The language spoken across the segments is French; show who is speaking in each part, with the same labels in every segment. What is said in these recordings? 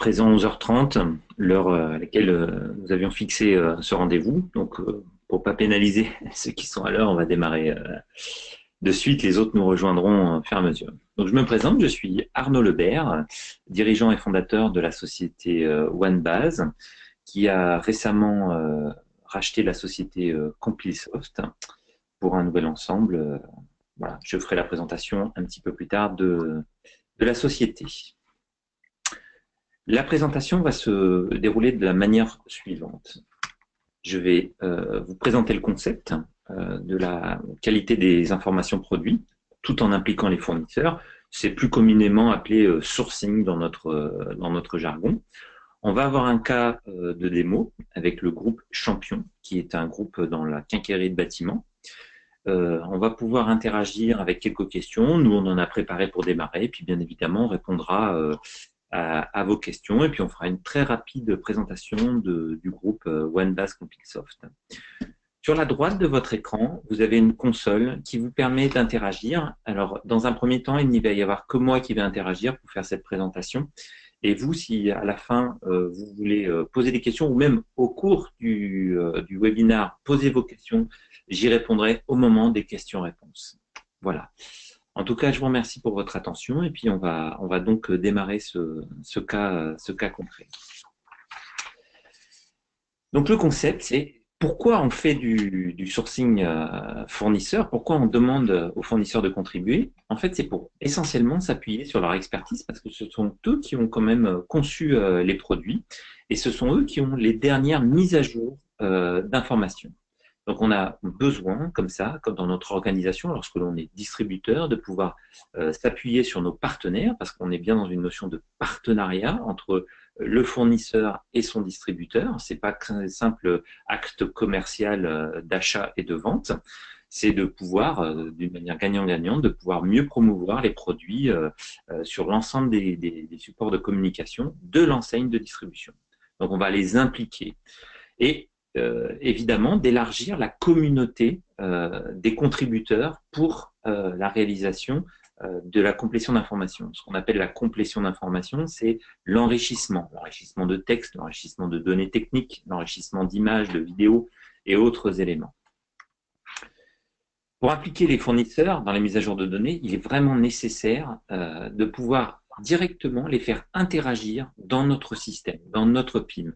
Speaker 1: présent 11h30, l'heure à laquelle nous avions fixé ce rendez-vous. Donc, pour pas pénaliser ceux qui sont à l'heure, on va démarrer de suite. Les autres nous rejoindront au fur et à mesure. Donc, je me présente, je suis Arnaud Lebert, dirigeant et fondateur de la société OneBase, qui a récemment racheté la société Complisoft pour un nouvel ensemble. Voilà, je ferai la présentation un petit peu plus tard de la société. La présentation va se dérouler de la manière suivante. Je vais vous présenter le concept de la qualité des informations produits, tout en impliquant les fournisseurs. C'est plus communément appelé sourcing dans notre jargon. On va avoir un cas de démo avec le groupe Champion, qui est un groupe dans la quincaillerie de bâtiments. On va pouvoir interagir avec quelques questions. Nous, on en a préparé pour démarrer. Et puis, bien évidemment, on répondra à vos questions. Et puis, on fera une très rapide présentation du groupe OneBase Complisoft. Sur la droite de votre écran, vous avez une console qui vous permet d'interagir. Alors, dans un premier temps, il n'y va y avoir que moi qui vais interagir pour faire cette présentation. Et vous, si à la fin, vous voulez poser des questions ou même au cours du webinaire, posez vos questions, j'y répondrai au moment des questions-réponses. Voilà. En tout cas, je vous remercie pour votre attention et puis on va donc démarrer ce cas concret. Donc le concept, c'est pourquoi on fait du sourcing fournisseur, pourquoi on demande aux fournisseurs de contribuer. En fait, c'est pour essentiellement s'appuyer sur leur expertise parce que ce sont eux qui ont quand même conçu les produits et ce sont eux qui ont les dernières mises à jour d'informations. Donc, on a besoin, comme ça, comme dans notre organisation, lorsque l'on est distributeur, de pouvoir s'appuyer sur nos partenaires, parce qu'on est bien dans une notion de partenariat entre le fournisseur et son distributeur. C'est pas qu'un simple acte commercial d'achat et de vente. C'est de pouvoir, d'une manière gagnant-gagnant, de pouvoir mieux promouvoir les produits sur l'ensemble des supports de communication de l'enseigne de distribution. Donc, on va les impliquer. Et évidemment, d'élargir la communauté des contributeurs pour la réalisation de la complétion d'informations. Ce qu'on appelle la complétion d'informations, c'est l'enrichissement de texte, l'enrichissement de données techniques, l'enrichissement d'images, de vidéos et autres éléments. Pour impliquer les fournisseurs dans les mises à jour de données, il est vraiment nécessaire de pouvoir directement les faire interagir dans notre système, dans notre PIM.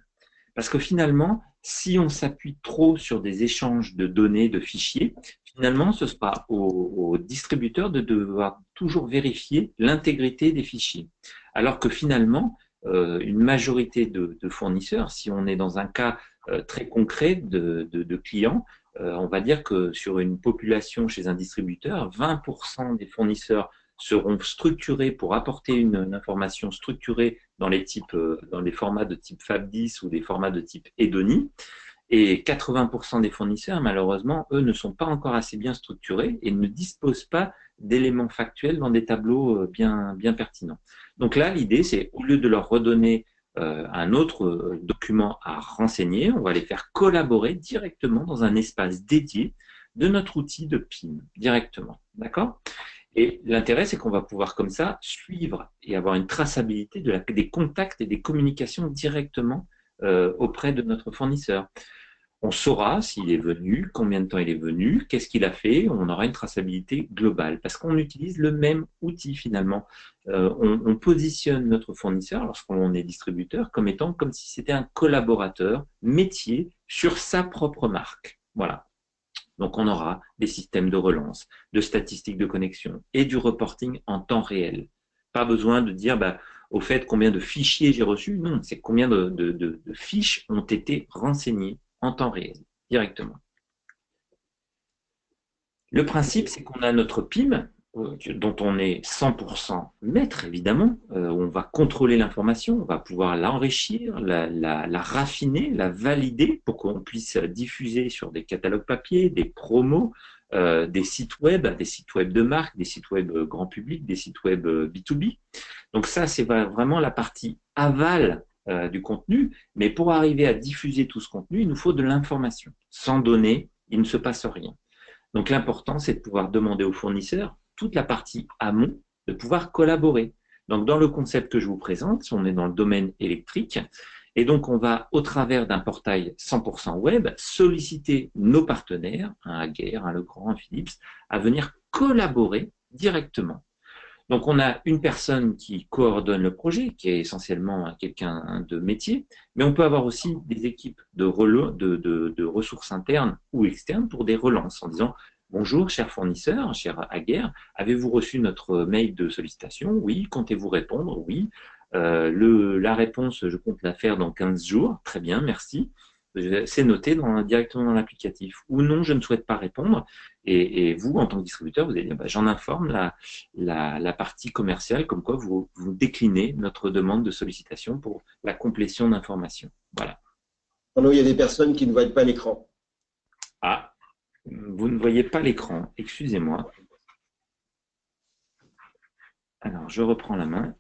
Speaker 1: Parce que finalement, si on s'appuie trop sur des échanges de données, de fichiers, finalement, ce sera au distributeur de devoir toujours vérifier l'intégrité des fichiers. Alors que finalement, une majorité de fournisseurs, si on est dans un cas très concret de clients, on va dire que sur une population chez un distributeur, 20% des fournisseurs seront structurés pour apporter une information structurée dans les formats de type FAB10 ou des formats de type EDONI. Et 80% des fournisseurs, malheureusement, eux ne sont pas encore assez bien structurés et ne disposent pas d'éléments factuels dans des tableaux bien pertinents. Donc là, l'idée, c'est au lieu de leur redonner un autre document à renseigner, on va les faire collaborer directement dans un espace dédié de notre outil de PIM, directement. D'accord ? Et l'intérêt, c'est qu'on va pouvoir comme ça suivre et avoir une traçabilité des contacts et des communications directement auprès de notre fournisseur. On saura s'il est venu, combien de temps il est venu, qu'est-ce qu'il a fait, on aura une traçabilité globale parce qu'on utilise le même outil finalement. On positionne notre fournisseur, lorsqu'on est distributeur, comme si c'était un collaborateur métier sur sa propre marque. Voilà. Donc, on aura des systèmes de relance, de statistiques de connexion et du reporting en temps réel. Pas besoin de dire, au fait, combien de fichiers j'ai reçus. Non, c'est combien de fiches ont été renseignées en temps réel, directement. Le principe, c'est qu'on a notre PIM, dont on est 100% maître, évidemment. On va contrôler l'information, on va pouvoir l'enrichir, la raffiner, la valider pour qu'on puisse diffuser sur des catalogues papier, des promos, des sites web de marque, des sites web grand public, des sites web B2B. Donc ça, c'est vraiment la partie aval du contenu. Mais pour arriver à diffuser tout ce contenu, il nous faut de l'information. Sans données, il ne se passe rien. Donc l'important, c'est de pouvoir demander aux fournisseurs toute la partie amont, de pouvoir collaborer, Donc, dans le concept que je vous présente, on est dans le domaine électrique. Et donc, on va, au travers d'un portail 100% web, solliciter nos partenaires, un Aguerre, un Legrand, un Philips, à venir collaborer directement. Donc, on a une personne qui coordonne le projet, qui est essentiellement quelqu'un de métier, mais on peut avoir aussi des équipes de ressources internes ou externes pour des relances en disant bonjour, cher fournisseur, cher Aguerre, avez-vous reçu notre mail de sollicitation? Oui. Comptez-vous répondre? Oui. La réponse, je compte la faire dans 15 jours. Très bien, merci. C'est noté directement dans l'applicatif. Ou non, je ne souhaite pas répondre. Et vous, en tant que distributeur, vous allez dire, j'en informe la partie commerciale, comme quoi vous déclinez notre demande de sollicitation pour la complétion d'informations. Voilà.
Speaker 2: Non, il y a des personnes qui ne voient pas l'écran.
Speaker 1: Ah, vous ne voyez pas l'écran, excusez-moi. Alors, je reprends la main.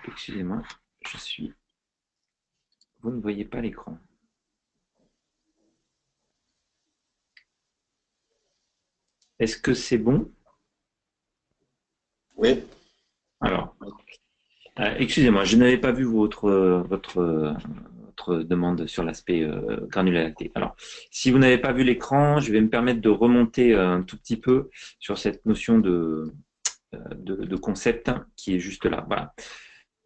Speaker 1: Excusez-moi, vous ne voyez pas l'écran. Est-ce que c'est bon?
Speaker 2: Oui.
Speaker 1: Alors, excusez-moi, je n'avais pas vu votre demande sur l'aspect granularité. Alors, si vous n'avez pas vu l'écran, je vais me permettre de remonter un tout petit peu sur cette notion de concept qui est juste là. Voilà.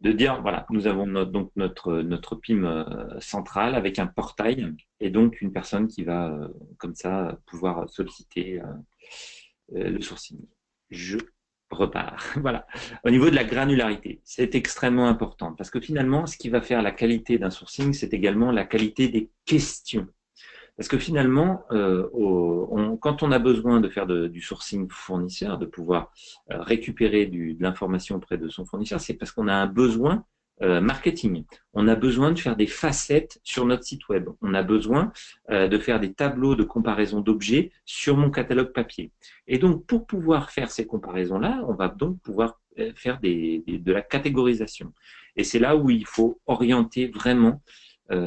Speaker 1: De dire, voilà, nous avons donc notre PIM centrale avec un portail et donc une personne qui va, comme ça, pouvoir solliciter le sourcing. Je repars. Voilà. Au niveau de la granularité, c'est extrêmement important parce que finalement, ce qui va faire la qualité d'un sourcing, c'est également la qualité des questions. Parce que finalement, quand on a besoin de faire du sourcing fournisseur, de pouvoir récupérer de l'information auprès de son fournisseur, c'est parce qu'on a un besoin marketing. On a besoin de faire des facettes sur notre site web. On a besoin de faire des tableaux de comparaison d'objets sur mon catalogue papier. Et donc, pour pouvoir faire ces comparaisons-là, on va donc pouvoir faire de la catégorisation. Et c'est là où il faut orienter vraiment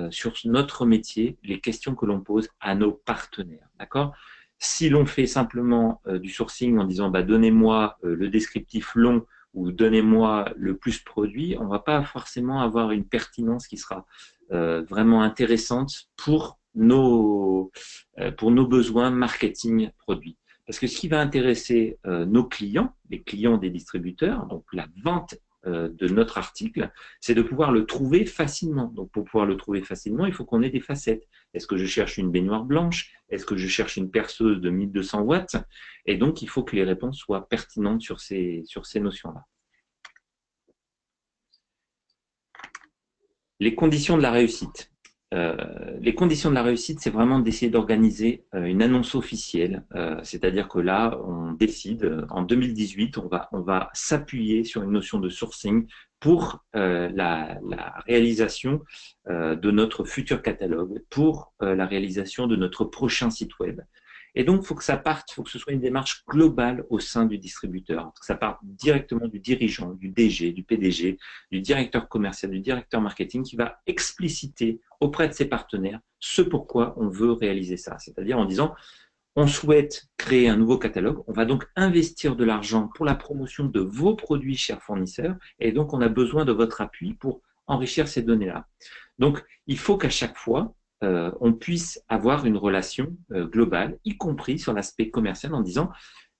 Speaker 1: sur notre métier, les questions que l'on pose à nos partenaires. D'accord? Si l'on fait simplement du sourcing en disant donnez-moi le descriptif long ou donnez-moi le plus produit, on ne va pas forcément avoir une pertinence qui sera vraiment intéressante pour nos besoins marketing produits. Parce que ce qui va intéresser nos clients, les clients des distributeurs, donc la vente de notre article, c'est de pouvoir le trouver facilement. Donc, pour pouvoir le trouver facilement, il faut qu'on ait des facettes. Est-ce que je cherche une baignoire blanche? Est-ce que je cherche une perceuse de 1200 watts? Et donc, il faut que les réponses soient pertinentes sur ces notions-là. Les conditions de la réussite. Les conditions de la réussite, c'est vraiment d'essayer d'organiser une annonce officielle. C'est-à-dire que là, on décide, en 2018, on va s'appuyer sur une notion de sourcing pour la réalisation de notre futur catalogue, pour la réalisation de notre prochain site web. Et donc, il faut que ça parte, il faut que ce soit une démarche globale au sein du distributeur, que ça parte directement du dirigeant, du DG, du PDG, du directeur commercial, du directeur marketing, qui va expliciter auprès de ses partenaires ce pourquoi on veut réaliser ça. C'est-à-dire en disant, on souhaite créer un nouveau catalogue, on va donc investir de l'argent pour la promotion de vos produits, chers fournisseurs, et donc on a besoin de votre appui pour enrichir ces données-là. Donc, il faut qu'à chaque fois, on puisse avoir une relation globale, y compris sur l'aspect commercial, en disant,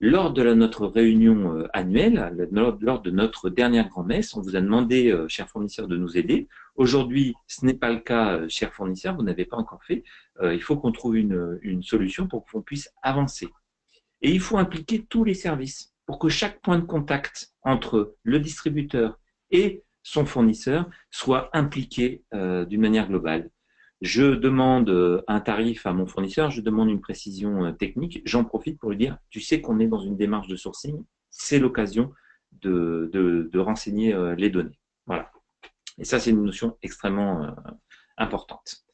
Speaker 1: lors de notre réunion annuelle, lors de notre dernière grand-messe, on vous a demandé, chers fournisseurs, de nous aider. Aujourd'hui, ce n'est pas le cas, chers fournisseurs, vous n'avez pas encore fait. Il faut qu'on trouve une solution pour qu'on puisse avancer. Et il faut impliquer tous les services pour que chaque point de contact entre le distributeur et son fournisseur soit impliqué d'une manière globale. Je demande un tarif à mon fournisseur, je demande une précision technique, j'en profite pour lui dire, tu sais qu'on est dans une démarche de sourcing, c'est l'occasion de renseigner les données. Voilà. Et ça, c'est une notion extrêmement importante.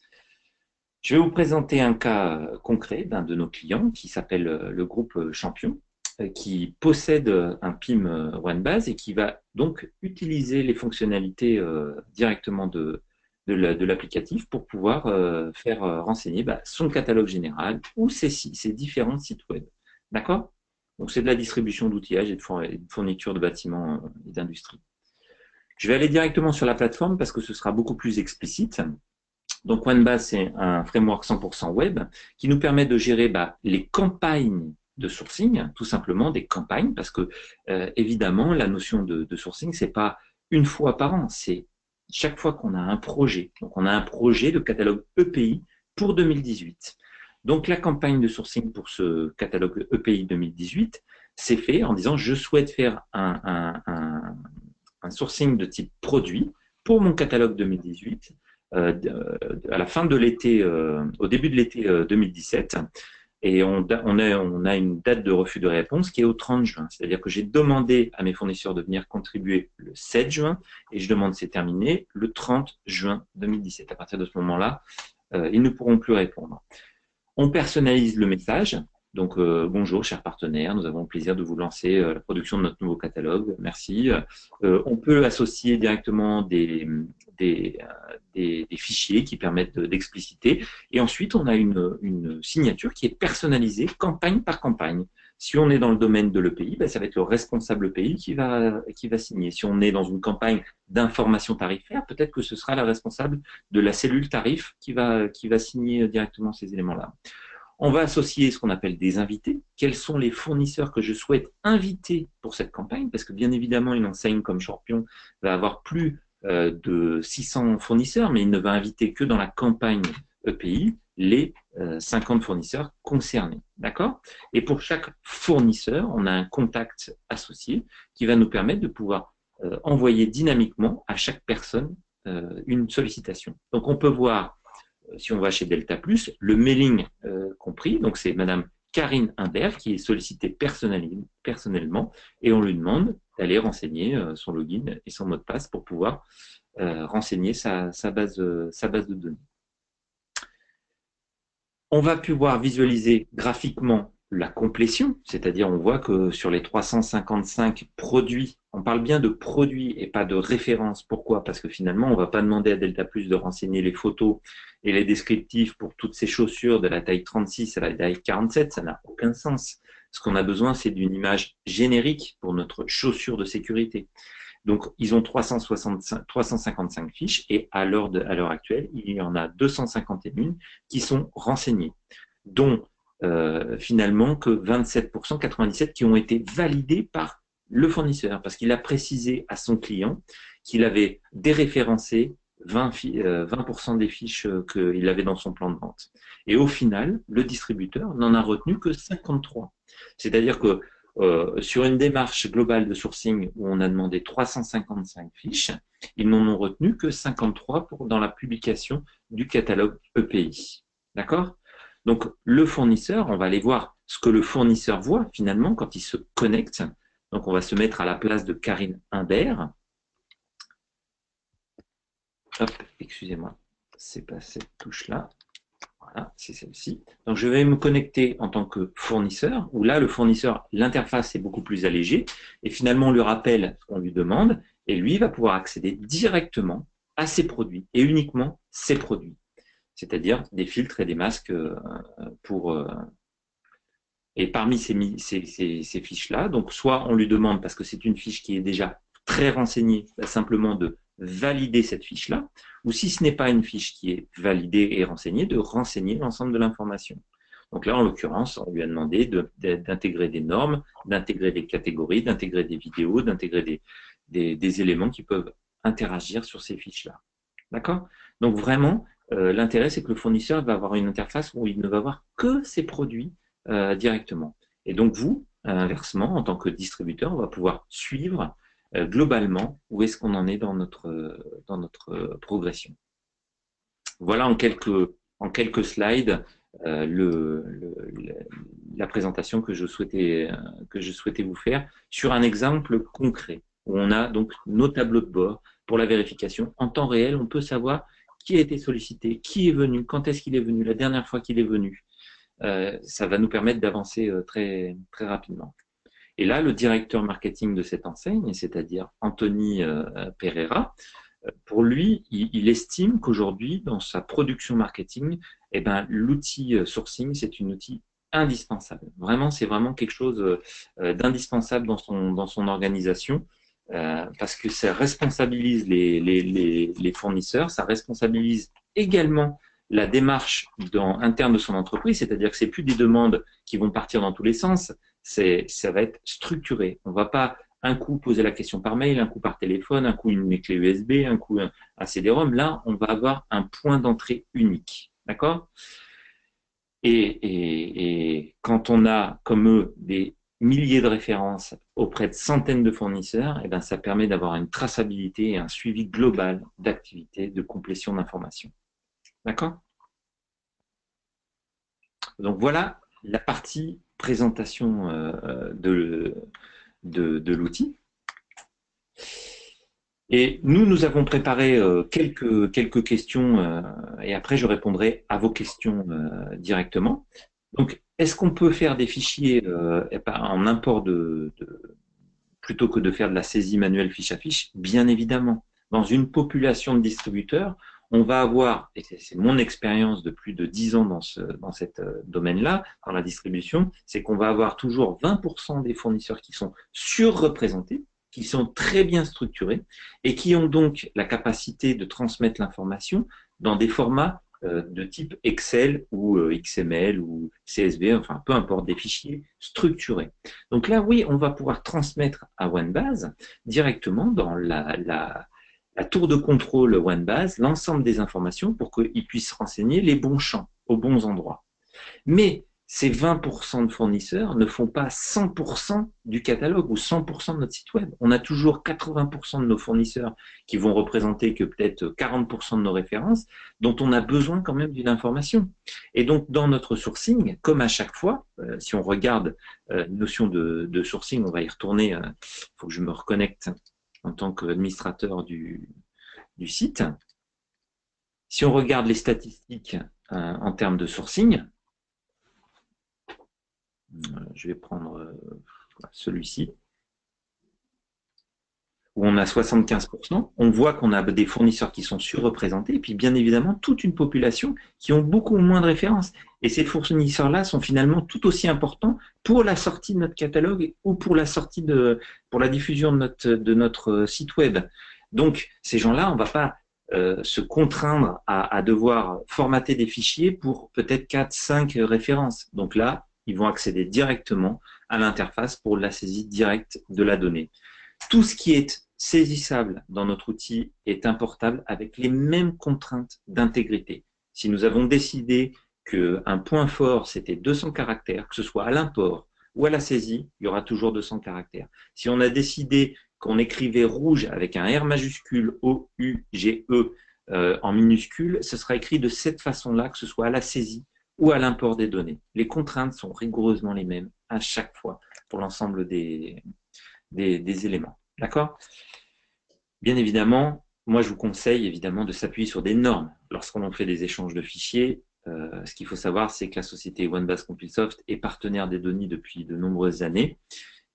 Speaker 1: Je vais vous présenter un cas concret d'un de nos clients qui s'appelle le groupe Champion, qui possède un PIM OneBase et qui va donc utiliser les fonctionnalités directement de l'applicatif pour pouvoir faire renseigner son catalogue général ou ses différents sites web. D'accord? Donc, c'est de la distribution d'outillage et de fourniture de bâtiments et d'industrie. Je vais aller directement sur la plateforme parce que ce sera beaucoup plus explicite. Donc OneBase, c'est un framework 100% web qui nous permet de gérer les campagnes de sourcing, tout simplement des campagnes, parce que évidemment, la notion de sourcing, c'est pas une fois par an, c'est chaque fois qu'on a un projet. Donc on a un projet de catalogue EPI pour 2018. Donc la campagne de sourcing pour ce catalogue EPI 2018, c'est fait en disant je souhaite faire un sourcing de type produit pour mon catalogue 2018 à la fin de l'été, au début de l'été 2017. Et on a une date de refus de réponse qui est au 30 juin. C'est-à-dire que j'ai demandé à mes fournisseurs de venir contribuer le 7 juin et je demande c'est terminé le 30 juin 2017. À partir de ce moment-là, ils ne pourront plus répondre. On personnalise le message. Donc, bonjour, chers partenaires, nous avons le plaisir de vous lancer la production de notre nouveau catalogue. Merci. On peut associer directement des fichiers qui permettent d'expliciter. Et ensuite, on a une signature qui est personnalisée campagne par campagne. Si on est dans le domaine de l'EPI, ça va être le responsable EPI qui va signer. Si on est dans une campagne d'information tarifaire, peut-être que ce sera la responsable de la cellule tarif qui va signer directement ces éléments-là. On va associer ce qu'on appelle des invités. Quels sont les fournisseurs que je souhaite inviter pour cette campagne? Parce que bien évidemment, une enseigne comme Champion va avoir plus de 600 fournisseurs, mais il ne va inviter que dans la campagne EPI les 50 fournisseurs concernés. D'accord? Et pour chaque fournisseur, on a un contact associé qui va nous permettre de pouvoir envoyer dynamiquement à chaque personne une sollicitation. Donc, on peut voir, si on va chez Delta Plus, le mailing compris. Donc, c'est Madame Karine Imbert qui est sollicitée personnellement et on lui demande d'aller renseigner son login et son mot de passe pour pouvoir renseigner sa base de données. On va pouvoir visualiser graphiquement la complétion, c'est-à-dire on voit que sur les 355 produits, on parle bien de produits et pas de références. Pourquoi? Parce que finalement, on ne va pas demander à Delta Plus de renseigner les photos et les descriptifs pour toutes ces chaussures de la taille 36 à la taille 47, ça n'a aucun sens. Ce qu'on a besoin, c'est d'une image générique pour notre chaussure de sécurité. Donc, ils ont 355 fiches et à l'heure actuelle, il y en a 251 qui sont renseignées, dont finalement que 27%, 97 qui ont été validés par le fournisseur parce qu'il a précisé à son client qu'il avait déréférencé 20% des fiches qu'il avait dans son plan de vente. Et au final, le distributeur n'en a retenu que 53. C'est-à-dire que sur une démarche globale de sourcing où on a demandé 355 fiches, ils n'en ont retenu que 53 dans la publication du catalogue EPI. D'accord? Donc, le fournisseur, on va aller voir ce que le fournisseur voit finalement quand il se connecte. Donc, on va se mettre à la place de Karine Imbert. Hop, excusez-moi, c'est pas cette touche-là. Voilà, c'est celle-ci. Donc, je vais me connecter en tant que fournisseur, où là, le fournisseur, l'interface est beaucoup plus allégée. Et finalement, on lui rappelle ce qu'on lui demande, et lui va pouvoir accéder directement à ses produits, et uniquement ses produits. C'est-à-dire des filtres et des masques et parmi ces fiches-là, donc soit on lui demande, parce que c'est une fiche qui est déjà très renseignée, simplement de valider cette fiche-là, ou si ce n'est pas une fiche qui est validée et renseignée, de renseigner l'ensemble de l'information. Donc là, en l'occurrence, on lui a demandé d'intégrer des normes, d'intégrer des catégories, d'intégrer des vidéos, d'intégrer des éléments qui peuvent interagir sur ces fiches-là. D'accord? Donc vraiment, l'intérêt, c'est que le fournisseur va avoir une interface où il ne va voir que ses produits directement. Et donc vous, inversement, en tant que distributeur, on va pouvoir suivre globalement où est-ce qu'on en est dans notre progression. Voilà en quelques slides la présentation que je souhaitais vous faire sur un exemple concret où on a donc nos tableaux de bord pour la vérification. En temps réel, on peut savoir qui a été sollicité, qui est venu, quand est-ce qu'il est venu, la dernière fois qu'il est venu. Ça va nous permettre d'avancer très, très rapidement. Et là, le directeur marketing de cette enseigne, c'est-à-dire Anthony Pereira, pour lui, il estime qu'aujourd'hui, dans sa production marketing, l'outil sourcing, c'est un outil indispensable. Vraiment, c'est vraiment quelque chose d'indispensable dans son organisation parce que ça responsabilise les fournisseurs, ça responsabilise également la démarche interne de son entreprise, c'est-à-dire que c'est plus des demandes qui vont partir dans tous les sens, ça va être structuré. On va pas un coup poser la question par mail, un coup par téléphone, un coup une clé USB, un coup un CD-ROM. Là, on va avoir un point d'entrée unique. D'accord? Et quand on a, comme eux, des milliers de références auprès de centaines de fournisseurs, eh ben, ça permet d'avoir une traçabilité et un suivi global d'activités de complétion d'informations. D'accord? Donc voilà la partie présentation de l'outil. Et nous avons préparé quelques questions et après je répondrai à vos questions directement. Donc, est-ce qu'on peut faire des fichiers en import plutôt que de faire de la saisie manuelle fiche à fiche? Bien évidemment. Dans une population de distributeurs, on va avoir, et c'est mon expérience de plus de 10 ans dans ce domaine-là, dans la distribution, c'est qu'on va avoir toujours 20% des fournisseurs qui sont surreprésentés, qui sont très bien structurés et qui ont donc la capacité de transmettre l'information dans des formats de type Excel ou XML ou CSV, enfin peu importe, des fichiers structurés. Donc là, oui, on va pouvoir transmettre à OneBase directement dans la tour de contrôle OneBase l'ensemble des informations pour qu'il puisse renseigner les bons champs aux bons endroits. Mais ces 20% de fournisseurs ne font pas 100% du catalogue ou 100% de notre site web. On a toujours 80% de nos fournisseurs qui vont représenter que peut-être 40% de nos références, dont on a besoin quand même d'une information. Et donc, dans notre sourcing, comme à chaque fois, si on regarde notion de sourcing, on va y retourner, il faut que je me reconnecte en tant qu'administrateur du site. Si on regarde les statistiques en termes de sourcing, je vais prendre celui-ci, où on a 75%. On voit qu'on a des fournisseurs qui sont surreprésentés, et puis bien évidemment toute une population qui ont beaucoup moins de références. Et ces fournisseurs-là sont finalement tout aussi importants pour la sortie de notre catalogue ou pour la diffusion de notre site web. Donc ces gens-là, on ne va pas se contraindre à devoir formater des fichiers pour peut-être 4, 5 références. Donc là, ils vont accéder directement à l'interface pour la saisie directe de la donnée. Tout ce qui est saisissable dans notre outil est importable avec les mêmes contraintes d'intégrité. Si nous avons décidé qu'un point fort, c'était 200 caractères, que ce soit à l'import ou à la saisie, il y aura toujours 200 caractères. Si on a décidé qu'on écrivait rouge avec un R majuscule, O-U-G-E en minuscule, ce sera écrit de cette façon-là, que ce soit à la saisie ou à l'import des données. Les contraintes sont rigoureusement les mêmes à chaque fois pour l'ensemble des éléments. D'accord? Bien évidemment, moi je vous conseille évidemment de s'appuyer sur des normes lorsqu'on fait des échanges de fichiers. Ce qu'il faut savoir, c'est que la société OneBase CompileSoft est partenaire des données depuis de nombreuses années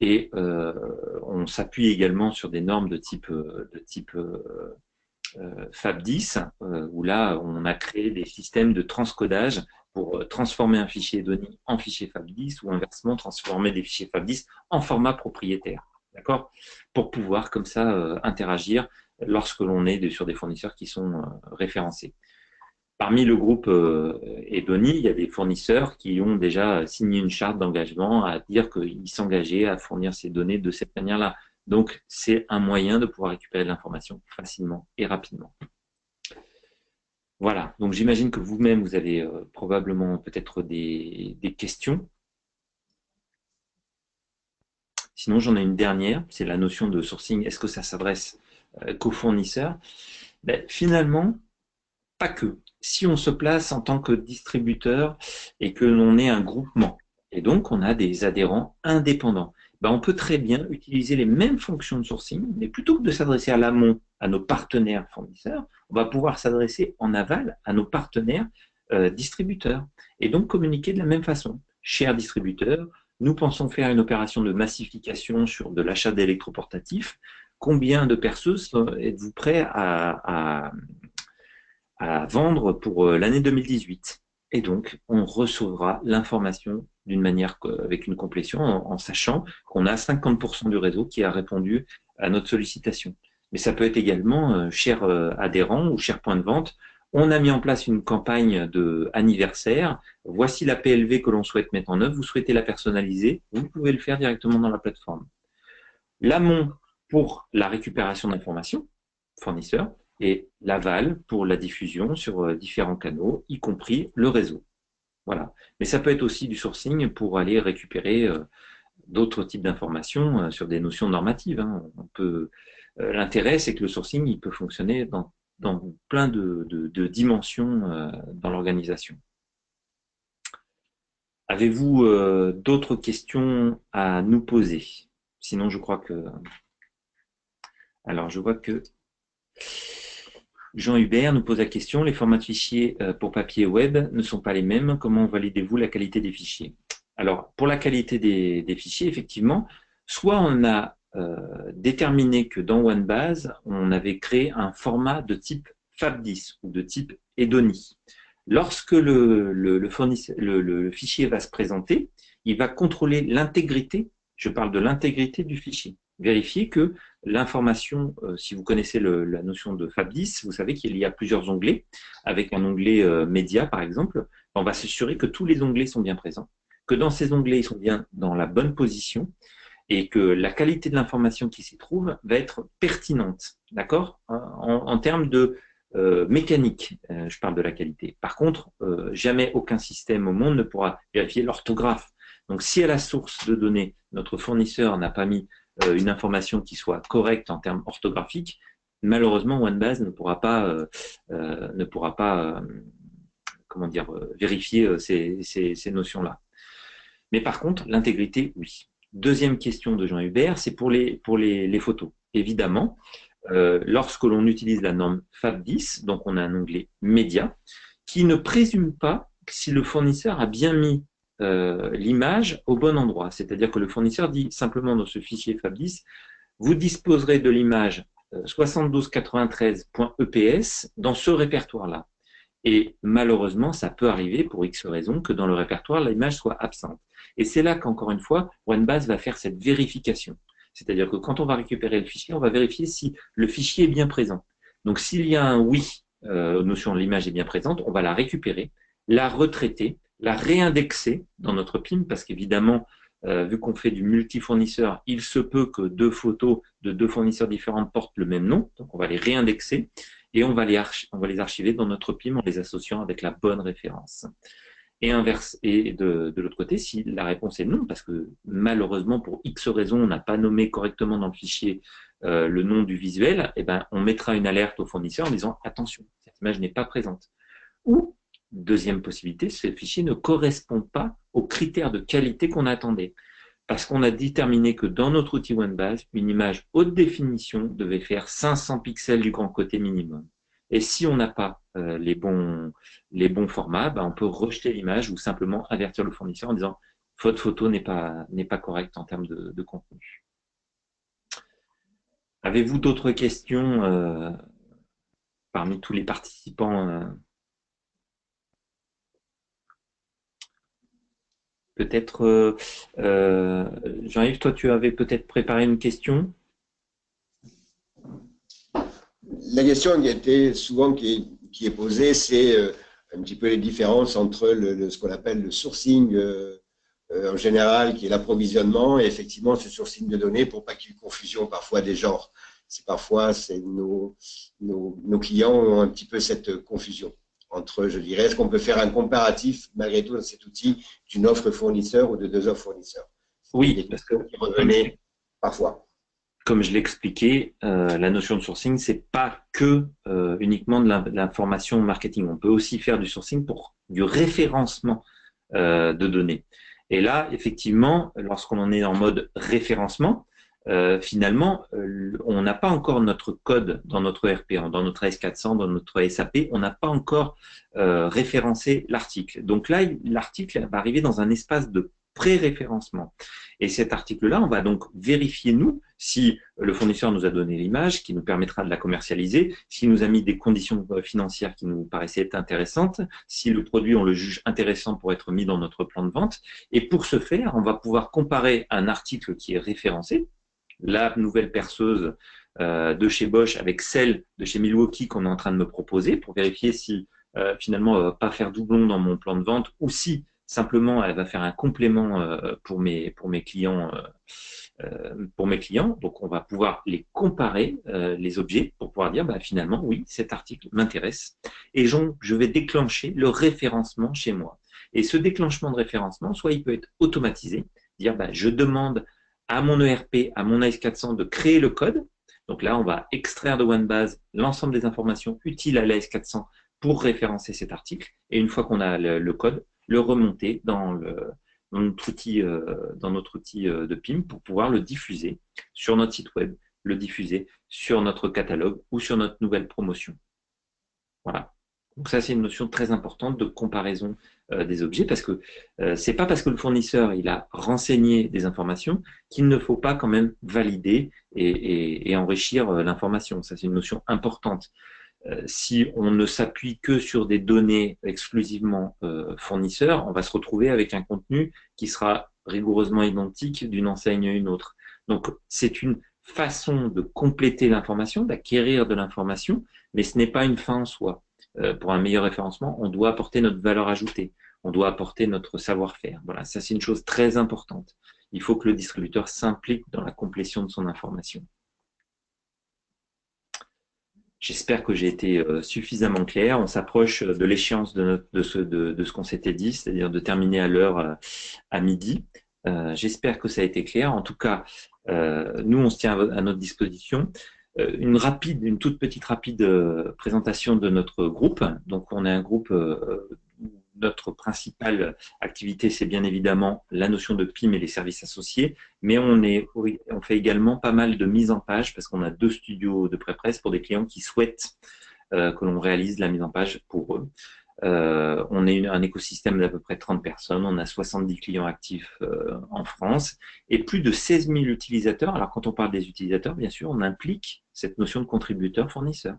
Speaker 1: et on s'appuie également sur des normes de type Fab 10 où là on a créé des systèmes de transcodage pour transformer un fichier données en fichier Fab 10 ou inversement transformer des fichiers Fab 10 en format propriétaire. D'accord? Pour pouvoir comme ça interagir lorsque l'on est sur des fournisseurs qui sont référencés. Parmi le groupe Edoni, il y a des fournisseurs qui ont déjà signé une charte d'engagement à dire qu'ils s'engageaient à fournir ces données de cette manière-là. Donc, c'est un moyen de pouvoir récupérer de l'information facilement et rapidement. Voilà, donc j'imagine que vous-même, vous avez probablement peut-être des questions. Sinon, j'en ai une dernière, c'est la notion de sourcing. Est-ce que ça s'adresse qu'aux fournisseurs? Finalement, pas que. Si on se place en tant que distributeur et que l'on est un groupement, et donc on a des adhérents indépendants, on peut très bien utiliser les mêmes fonctions de sourcing, mais plutôt que de s'adresser à l'amont, à nos partenaires fournisseurs, on va pouvoir s'adresser en aval à nos partenaires distributeurs, et donc communiquer de la même façon. Chers distributeurs, nous pensons faire une opération de massification sur de l'achat d'électroportatifs. Combien de perceuses êtes-vous prêts à vendre pour l'année 2018? Et donc, on recevra l'information d'une manière avec une complétion en sachant qu'on a 50% du réseau qui a répondu à notre sollicitation. Mais ça peut être également, cher adhérent ou cher point de vente, on a mis en place une campagne de anniversaire. Voici la PLV que l'on souhaite mettre en œuvre. Vous souhaitez la personnaliser. Vous pouvez le faire directement dans la plateforme. L'amont pour la récupération d'informations, fournisseur, et l'aval pour la diffusion sur différents canaux, y compris le réseau. Voilà. Mais ça peut être aussi du sourcing pour aller récupérer d'autres types d'informations sur des notions normatives. Hein. L'intérêt, c'est que le sourcing, il peut fonctionner dans plein de dimensions dans l'organisation. Avez-vous d'autres questions à nous poser? Sinon, je crois que... Alors, je vois que Jean Hubert nous pose la question, les formats de fichiers pour papier et web ne sont pas les mêmes. Comment validez-vous la qualité des fichiers? Alors, pour la qualité des fichiers, effectivement, soit on a déterminé que dans OneBase, on avait créé un format de type FAB10 ou de type EDONI. Lorsque le fichier va se présenter, il va contrôler l'intégrité, je parle de l'intégrité du fichier. Vérifier que l'information, si vous connaissez la notion de FAB10, vous savez qu'il y a plusieurs onglets. Avec un onglet média, par exemple, on va s'assurer que tous les onglets sont bien présents, que dans ces onglets, ils sont bien dans la bonne position et que la qualité de l'information qui s'y trouve va être pertinente, d'accord, en termes de mécanique, je parle de la qualité. Par contre, jamais aucun système au monde ne pourra vérifier l'orthographe. Donc, si à la source de données, notre fournisseur n'a pas mis une information qui soit correcte en termes orthographiques, malheureusement, OneBase ne pourra pas, comment dire, vérifier ces notions-là. Mais par contre, l'intégrité, oui. Deuxième question de Jean Hubert, c'est pour les photos. Évidemment, lorsque l'on utilise la norme FAB10, donc on a un onglet média, qui ne présume pas si le fournisseur a bien mis l'image au bon endroit. C'est-à-dire que le fournisseur dit simplement dans ce fichier FAB10, vous disposerez de l'image 7293.eps dans ce répertoire-là. Et malheureusement, ça peut arriver pour X raisons que dans le répertoire, l'image soit absente. Et c'est là qu'encore une fois, OneBase va faire cette vérification. C'est-à-dire que quand on va récupérer le fichier, on va vérifier si le fichier est bien présent. Donc s'il y a un oui, notion de l'image est bien présente, on va la récupérer, la retraiter, la réindexer dans notre PIM, parce qu'évidemment, vu qu'on fait du multi-fournisseur, il se peut que deux photos de deux fournisseurs différents portent le même nom, donc on va les réindexer et on va les archiver dans notre PIM en les associant avec la bonne référence. Et de l'autre côté, si la réponse est non, parce que malheureusement pour X raisons, on n'a pas nommé correctement dans le fichier le nom du visuel, eh ben, on mettra une alerte au fournisseur en disant attention, cette image n'est pas présente. Ou deuxième possibilité, ce fichier ne correspond pas aux critères de qualité qu'on attendait. Parce qu'on a déterminé que dans notre outil OneBase, une image haute définition devait faire 500 pixels du grand côté minimum. Et si on n'a pas les bons formats, on peut rejeter l'image ou simplement avertir le fournisseur en disant votre photo n'est pas correcte en termes de contenu. Avez-vous d'autres questions parmi tous les participants Peut-être, Jean-Yves, toi, tu avais peut-être préparé une question.
Speaker 2: La question qui était souvent qui est posée, c'est un petit peu les différences entre ce qu'on appelle le sourcing en général, qui est l'approvisionnement, et effectivement ce sourcing de données pour pas qu'il y ait confusion parfois des genres. Parfois, nos clients ont un petit peu cette confusion entre, je dirais, est-ce qu'on peut faire un comparatif malgré tout dans cet outil d'une offre fournisseur ou de deux offres fournisseurs?
Speaker 1: Oui, parce que
Speaker 2: qui revenaient parfois.
Speaker 1: Comme je l'expliquais, la notion de sourcing, c'est pas que uniquement de l'information marketing. On peut aussi faire du sourcing pour du référencement de données. Et là, effectivement, lorsqu'on en est en mode référencement, finalement, on n'a pas encore notre code dans notre ERP, dans notre S400, dans notre SAP, on n'a pas encore référencé l'article. Donc là, l'article va arriver dans un espace de pré-référencement. Et cet article-là, on va donc vérifier, nous, si le fournisseur nous a donné l'image, qui nous permettra de la commercialiser, s'il nous a mis des conditions financières qui nous paraissaient intéressantes, si le produit, on le juge intéressant pour être mis dans notre plan de vente. Et pour ce faire, on va pouvoir comparer un article qui est référencé, la nouvelle perceuse de chez Bosch avec celle de chez Milwaukee qu'on est en train de me proposer pour vérifier si finalement elle va pas faire doublon dans mon plan de vente ou si simplement elle va faire un complément pour mes clients. Pour mes clients, donc on va pouvoir les comparer, les objets, pour pouvoir dire bah, finalement, oui, cet article m'intéresse. Et je vais déclencher le référencement chez moi. Et ce déclenchement de référencement, soit il peut être automatisé, dire bah, je demande à mon ERP, à mon AS400 de créer le code. Donc là, on va extraire de OneBase l'ensemble des informations utiles à l'AS400 pour référencer cet article. Et une fois qu'on a le code, le remonter dans notre outil de PIM pour pouvoir le diffuser sur notre site web, le diffuser sur notre catalogue ou sur notre nouvelle promotion. Voilà. Donc ça, c'est une notion très importante de comparaison des objets parce que c'est pas parce que le fournisseur il a renseigné des informations qu'il ne faut pas quand même valider et enrichir l'information. Ça, c'est une notion importante. Si on ne s'appuie que sur des données exclusivement fournisseurs, on va se retrouver avec un contenu qui sera rigoureusement identique d'une enseigne à une autre. Donc, c'est une façon de compléter l'information, d'acquérir de l'information, mais ce n'est pas une fin en soi. Pour un meilleur référencement, on doit apporter notre valeur ajoutée, on doit apporter notre savoir-faire. Voilà, ça c'est une chose très importante. Il faut que le distributeur s'implique dans la complétion de son information. J'espère que j'ai été suffisamment clair. On s'approche de l'échéance de ce qu'on s'était dit, c'est-à-dire de terminer à l'heure à midi. J'espère que ça a été clair. En tout cas, nous, on se tient à notre disposition. Une toute petite rapide présentation de notre groupe. Donc, on est un groupe. Notre principale activité, c'est bien évidemment la notion de PIM et les services associés, mais on fait également pas mal de mise en page parce qu'on a 2 studios de pré-presse pour des clients qui souhaitent que l'on réalise la mise en page pour eux. On est un écosystème d'à peu près 30 personnes, on a 70 clients actifs en France et plus de 16 000 utilisateurs. Alors quand on parle des utilisateurs, bien sûr, on implique cette notion de contributeur-fournisseur.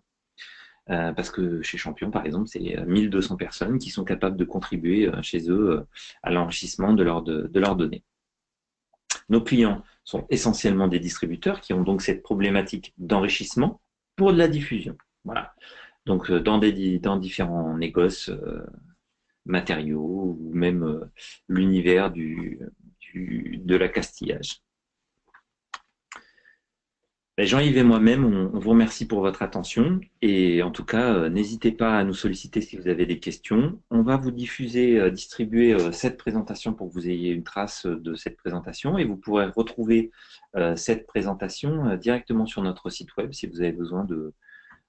Speaker 1: Parce que chez Champion, par exemple, c'est 1200 personnes qui sont capables de contribuer chez eux à l'enrichissement de leurs données. Nos clients sont essentiellement des distributeurs qui ont donc cette problématique d'enrichissement pour de la diffusion. Voilà. Donc, dans différents négoces, matériaux ou même l'univers de l'accastillage. Jean-Yves et moi-même, on vous remercie pour votre attention et en tout cas, n'hésitez pas à nous solliciter si vous avez des questions. On va vous distribuer cette présentation pour que vous ayez une trace de cette présentation et vous pourrez retrouver cette présentation directement sur notre site web si vous avez besoin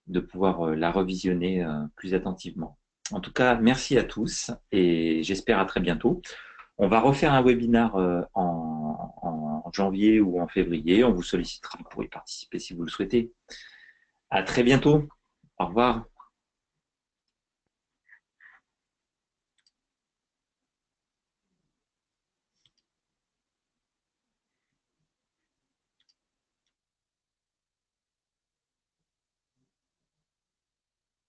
Speaker 1: de pouvoir la revisionner plus attentivement. En tout cas, merci à tous et j'espère à très bientôt. On va refaire un webinar en janvier ou en février. On vous sollicitera pour y participer si vous le souhaitez. À très bientôt. Au revoir.